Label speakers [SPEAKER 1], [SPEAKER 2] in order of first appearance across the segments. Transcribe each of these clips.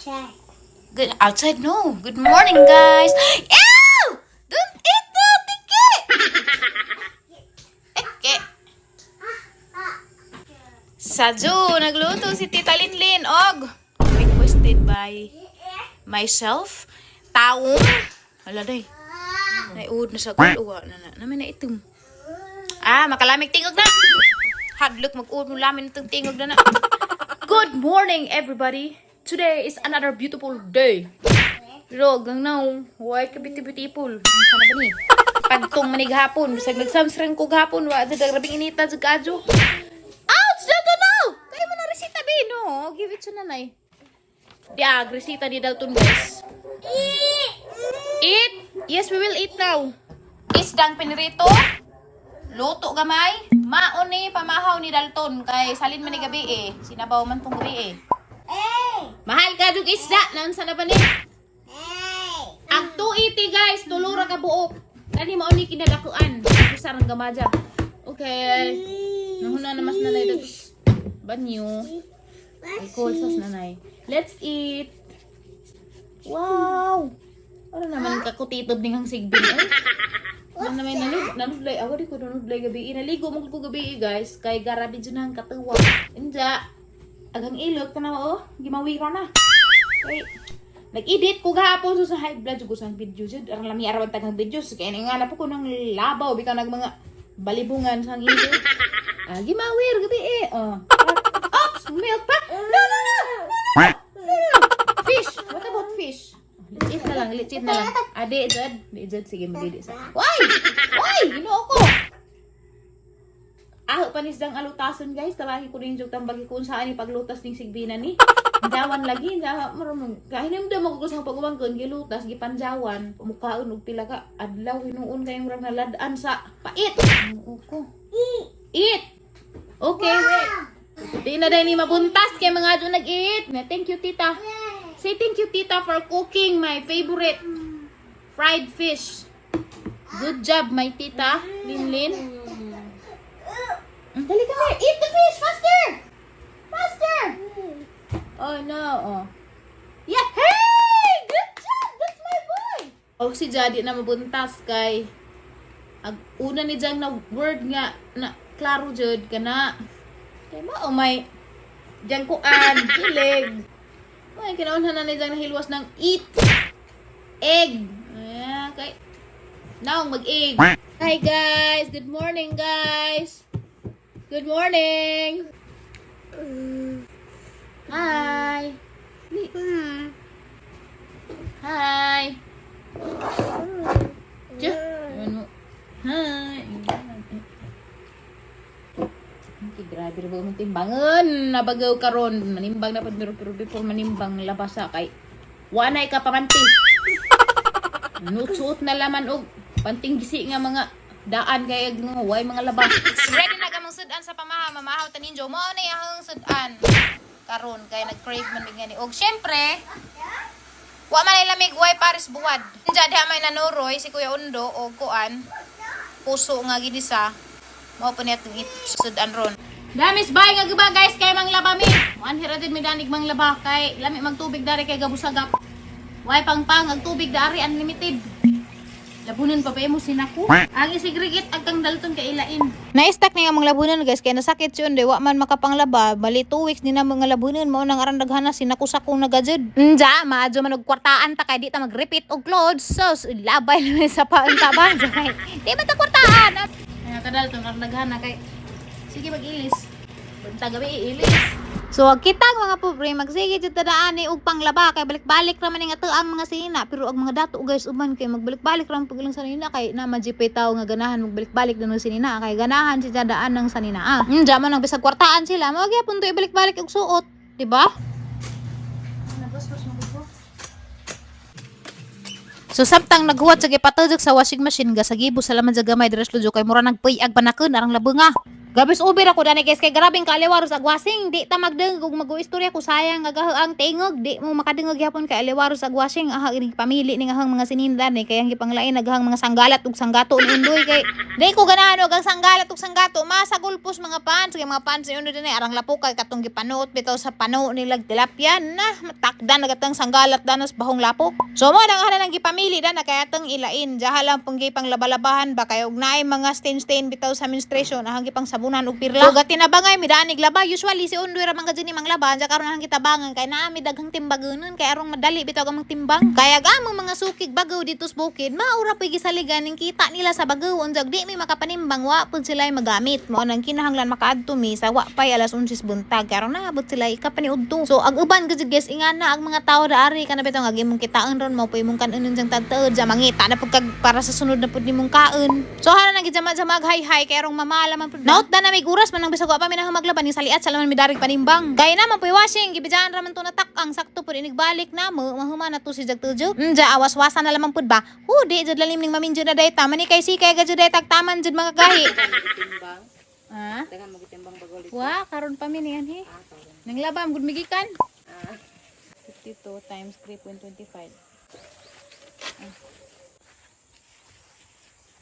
[SPEAKER 1] Good outside, no. Good morning, guys. Ew! Don't eat that, Tiki! Tiki! Saju, nagluto si Tita Linlin. Og, requested by myself. Taong. Hala day. Naiud na sa kulo. Namin na itom. Makalamig tingog na. Hadlok mag-uod mo lamin itong tingog na na. Good morning, everybody. Today is another beautiful day. Pero hanggang now, why ka beautiful? Ano ba ni? Pagtong manig hapon, bisag nagsamsrang ko hapon, wa sa grabing inita sa kadyo. Ouch! Dato now! Kaya mo na resita ba, no? Give it to nanay. Diag, resita ni Dalton, guys. Eat! Yes, we will eat now. Isdang pinirito. Luto gamay. Maon ni pamahaw ni Dalton. Kay salin man ni gabi eh. Sinabaw man tong gabi eh. Mahal ka dug isda. Naunsa na ba ni? Ang 280 guys. Tulura ka buok. Kani mao ni kinalakuan. Sarang gamaja. Okay. Nahuna na mas nanay dag banyo. Ay kulsas nanay. Let's eat. Wow. Ano naman kakutitob ning hang sigbin eh. Ano naman nanudlay. Ako di ko nanudlay gabi. Naligo mo ko gabi guys. Kay garabi dyan ang katuwa. Inja. Agang ilog ka na oh. Gimawira na. Okay. Nag-edit ko gahapon so sa high blood ko sa video jud. Ang lami araw tagang videos. Kaya nga na po ko ng labaw. Bika nag mga balibungan sa ilog. Gimawir gabi eh. Oops! Milk pa! No! Fish! What about fish? Let's eat na lang. Ade, Jad. Sige, magdidi sa. Why? Ginoo ko! Panisdang alutason, guys. Tabahin ko rin yung tambagi kung saan ipaglutas ng sigbina ni. Dawan lagi. Kahinimda mo ko sa pagumangkon, gilutas, gipanjawan. Pumukaon, og pila ka. Adlaw, hinuon kayong murag naladaan sa pait. Ginoo ko. Eat! Okay, wait. Di na dahil ni mabuntas kay mga adyo nag-eat. Thank you, tita. Say thank you, tita, for cooking my favorite fried fish. Good job, my tita, Linlin. Dali ka here. Eat the fish, faster! Faster! Oh, no. Oh. Yeah. Hey! Good job! That's my boy! Oh, si Jadi na mabuntas kay una ni Jang na word nga na klaro jud ka na. Kay mo, may Jang kuan, hilig. Ay, kinaunhan na nila nahilwas ng eat egg. Ayan, okay. Now, mag-egg. Hi, guys. Good morning, guys. Good morning. Hi. Hi. Hi. Grabe rin ba mong timbangan? Nabagaw karon, manimbang na pero before manimbang labasa kay wanay ka pamanti. Nutsuot na laman og panting gisi nga mga daan kay way mga labas. Ready na gamong sudan sa mamahaw taninjo mo na ang sudan karon kay nag-crave man bigani og syempre wa man lamig way paris buwad. Diya diha may nanuroy si Kuya Undo og kuan puso nga ginisa. Mao pa niya itong sudan ron. Damis bay nga giba guys kay mang laba mi. Wan hira din mi danig mang laba kay lami magtubig dari kay gabusagap. Way pangpang ang tubig dari unlimited. Labunan pa mo sinako. Ang isigregit agkang Dalton kay ilain. Na-stack ni nga mga labunan guys kay nasakit yun de wa man makapanglaba. Bali 2 weeks din na mga labunan mao nang aran daghana sinako-sako na gajud. Nja maadyo man og kwartaan ta kay di ta mag-repeat og clothes. So labay na sa paunta ba. Di ba ta kwartaan? Kadal to nagdaghan kay sige mag-ilis. Bunta gabi iilis. So kita mga pobre magsige jud tadaani og panglaba kay balik-balik ra man nga ang mga sinina pero ang mga dato guys uban kay magbalik-balik ra pag ilang sanina kay na majipay tawo nga ganahan magbalik-balik daw sinina kay ganahan si daan ng sanina. Jaman ang bisag kwartaan sila mao gyapon to ibalik-balik og suot, di ba? So samtang naghuwat sa gipatudok sa washing machine ga sa gibo sa laman sa gamay deres lujo kay mura nagpuyag panakon arang labunga. Gabis uber ako dani guys kay grabing kaaliwaros agwasing di ta magdeng ug mag-istorya ko sayang ang tingog di mo makadengog gyapon kay aliwaros agwasing aha ini pamili ning ahang mga sinindan ni kay ang gipanglain naghang mga sanggalat ug sanggato ni undoy kay di ko ganahan og ang sanggalat ug sanggato masagulpos mga pants kay mga pants ni undoy dinay arang lapukay katong gipanuot bitaw sa pano nilag tilapia na matakdan nagatang sanggalat danos bahong lapok. So mo nang ana nang gipamili dan kay atong ilain jahalang panggi pang labalabahan ba kay og naay mga stain bitaw sa menstruation ahang gipang sabunan og pirla. So gatinabangay mi danig laba usually si undoy ra man gadyo ni mang laba anja karon ahang gitabangan kay naa mi daghang timbagonon kay arong madali bitaw ang magtimbang. Kaya gamong mga sukig bagaw dito sa bukid maura pa gisaligan ning kita nila sa bagaw unjag di mi makapanimbang wa pud sila magamit mo nang kinahanglan makaadto mi sa wa pay alas 11 buntag karon naabot sila ikapaniudto. So ang uban gud guys ingana ang mga tawo daari kana bitaw nga gimong kitaan ron mo pay mong kanon jang tagteod ja mangita na pud kag para sa sunod na pud nimong kaon. So hana nang gidjama-jamag hay kay arong mamala man pud naut na mig oras man nang bisag wa pa mi maglaban ning saliat sa laman mi darig panimbang. Kaya naman poy washing gibidyan ra man to natak-ang sakto pud inig balik na mo mahuman na to si jagtujo. Ja awas-wasan na lamang pud ba. Di jud lalim ning maminjo na dayta mani kay sikay gajud day tagtaman jud mga gahi. Ha?
[SPEAKER 2] Dengan mo gitimbang bagol dito.
[SPEAKER 1] Wa karon pa mi niyan he. Nang labam gud migikan. 52 times 3.25.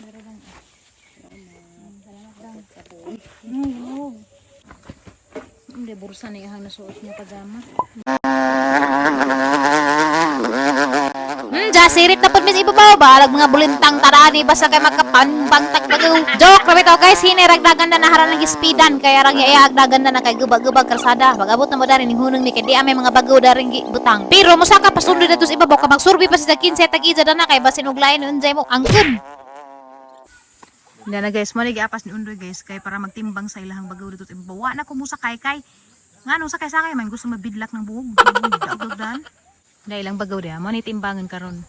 [SPEAKER 1] Meron lang. Salamat lang. No. Hindi bursa na ihang nasuot niya pajama. Sirit na po mis ibabaw balag mga bulintang tarani basta kay makapanbang tagbagaw. Joke rabi to guys hiniragdagan na naharan ng speedan kaya rang iagdagan na kay gubag-gubag kalsada. Pag-abot na mo darin ning hunong ni kay di amay mga bagaw daring butang. Pero musaka pasundod na to sa ibabaw ka magsurvey pa sa 15 tag-ija na kay basin og lain unjay mo angkon. Na guys, mo giapas ni undoy guys kay para magtimbang sa ilahang bagaw dito sa ibabaw. Wa na ko mo sakay kay ngano sakay-sakay man gusto mabidlak ng buhog. Dagdag dahil lang bagaw dia, mo ni timbangan karon.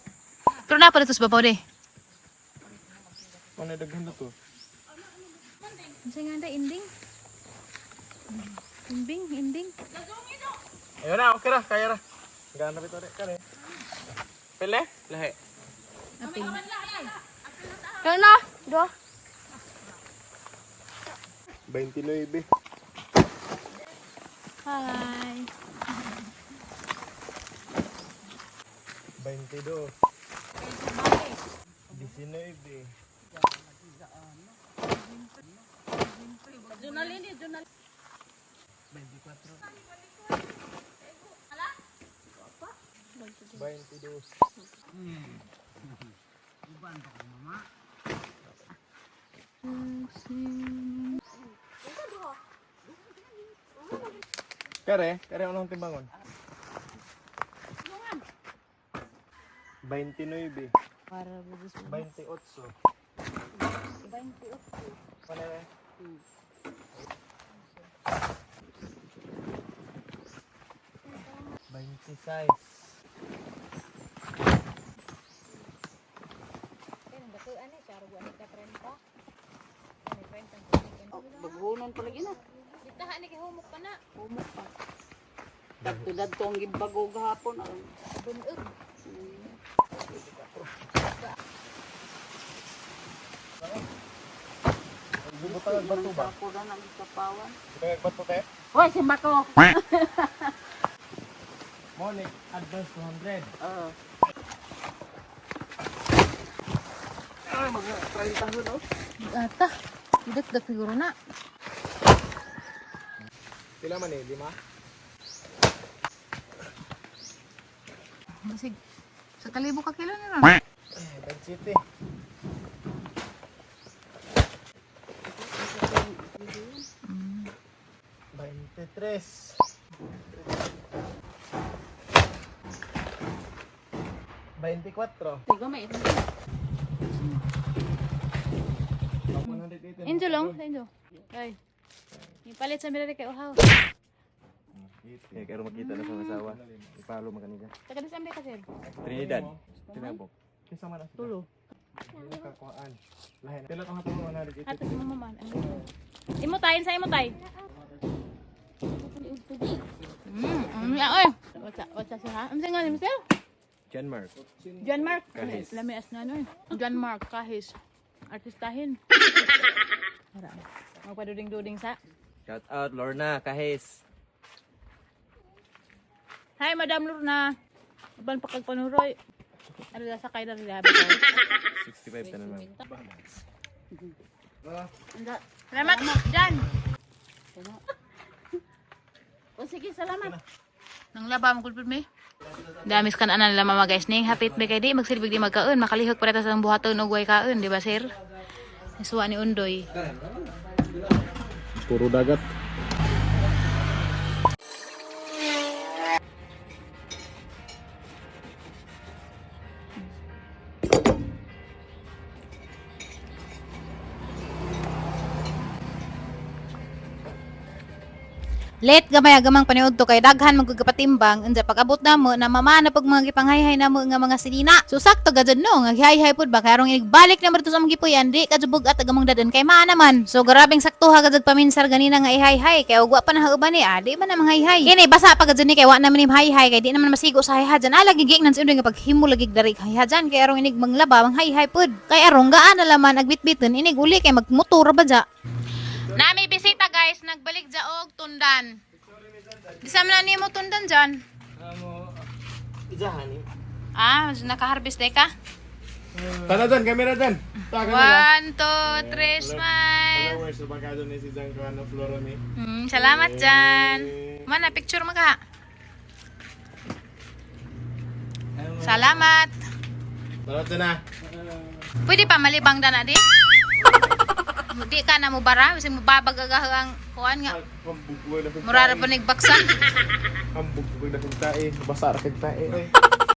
[SPEAKER 1] Pero na pa dito sa babaw de.
[SPEAKER 3] Ano daghan na to?
[SPEAKER 1] Kasi nga da ending. Ending.
[SPEAKER 3] Ayun na, okay ra, kaya ra. Gana rito rin, kare. Pele? Lahi.
[SPEAKER 1] Aping.
[SPEAKER 2] Kaya na, do.
[SPEAKER 3] 29.
[SPEAKER 1] Hi.
[SPEAKER 3] 22. 19.
[SPEAKER 2] Jurnal ini, jurnal.
[SPEAKER 3] 22. Kare anong timbangon? 29.
[SPEAKER 1] Para bugis
[SPEAKER 3] 28. 28. Panere? 26.
[SPEAKER 2] Baghunan pa lagi na.
[SPEAKER 1] Ditahan ni kay humok pa na.
[SPEAKER 2] Umok pa. Dagto ang gibago gahapon.
[SPEAKER 1] Bunug.
[SPEAKER 3] Butang bato ba?
[SPEAKER 2] Ako na nang kapawan.
[SPEAKER 3] Butang bato te?
[SPEAKER 2] Hoy, simba ko.
[SPEAKER 3] Monik, advance 200.
[SPEAKER 2] Ay, mag-30 tahun, oh.
[SPEAKER 1] Ata. Dagdag siguro na.
[SPEAKER 3] Pila man eh, 5?
[SPEAKER 1] Basig. Sa kalibo ka kilo ni ron.
[SPEAKER 3] Bad City. 23. 24.
[SPEAKER 2] Tiga may ito.
[SPEAKER 3] 180.
[SPEAKER 1] Enjo long, enjo. Ay. Ipalit sa mirari kay uhaw.
[SPEAKER 3] Kaya kaya makita na sa asawa. Ipalo makanila.
[SPEAKER 1] Taga di sambe ka sir.
[SPEAKER 3] Trinidad. Tinabok. Kisa man asila.
[SPEAKER 1] Tulo.
[SPEAKER 3] Kakuhaan. Lahin. Pila kang hatong 180.
[SPEAKER 1] Ato si mama man. Imutayin sa imutay. Oy. What's siya ha? Ano siya nga ni Michelle?
[SPEAKER 3] John Mark.
[SPEAKER 1] John Mark.
[SPEAKER 3] Kahis.
[SPEAKER 1] Lami as na ano eh. John Mark Kahis. Artistahin. Para. Magpaduding-duding sa.
[SPEAKER 3] Shout out Lorna Kahis.
[SPEAKER 1] Hi, Madam Lorna. Aban pa kagpanuroy. Ano na sakay na rin
[SPEAKER 3] 65 ka naman.
[SPEAKER 1] Salamat dyan.
[SPEAKER 2] O sige, salamat.
[SPEAKER 1] Nang laba mo kulpud mi. Damis kan anan lama mga guys ning hapit mi kay di magsilbig di magkaon makalihok para sa buhaton og way kaon di ba sir? Isuwa ni Undoy.
[SPEAKER 3] Puro dagat.
[SPEAKER 1] Late gamay agamang paniud to kay daghan magugapatimbang unsa pag-abot namo na mamana pag mga gipanghay-hay namo nga mga silina. So sakto gajud no nga hay-hay pud ba kay arong igbalik na to sa mga gipuyan di kadjubog at agamang dadan kay mana man. So grabing saktuha gajud paminsar ganina nga ihay-hay kay ug wa pa nahauban ni di man na mga hay-hay. Kini basa pa gajud ni kay wa na man hay-hay kay di naman masigo sa hay-hay dyan. Lagi gig nan sa nga paghimo lagi dari hay-hay dyan kay arong inig manglaba mang hay-hay pud. Kay arong gaan na laman agbitbiton inig uli kay magmotor ba dya. Nami bisita guys, nagbalik dya og tundan. Bisa man na mo tundan dyan.
[SPEAKER 3] Ijahan ni.
[SPEAKER 1] Naka-harvest day ka?
[SPEAKER 3] Tana dyan, kamera dyan. Taka na
[SPEAKER 1] 1, 2, 3, smile.
[SPEAKER 3] Followers, subangkado ni si Giancarlo Floro ni.
[SPEAKER 1] Salamat dyan. Mana, picture mo ka. Salamat.
[SPEAKER 3] Salamat na.
[SPEAKER 1] Pwede pa malibang dana di? Di ka na mo bara, kasi mo babagagah ang kuhan nga.
[SPEAKER 3] Hambog ko na kong
[SPEAKER 1] Murara pa nagbaksan.
[SPEAKER 3] Hambog ko na kong tae. Basa ra kong tae.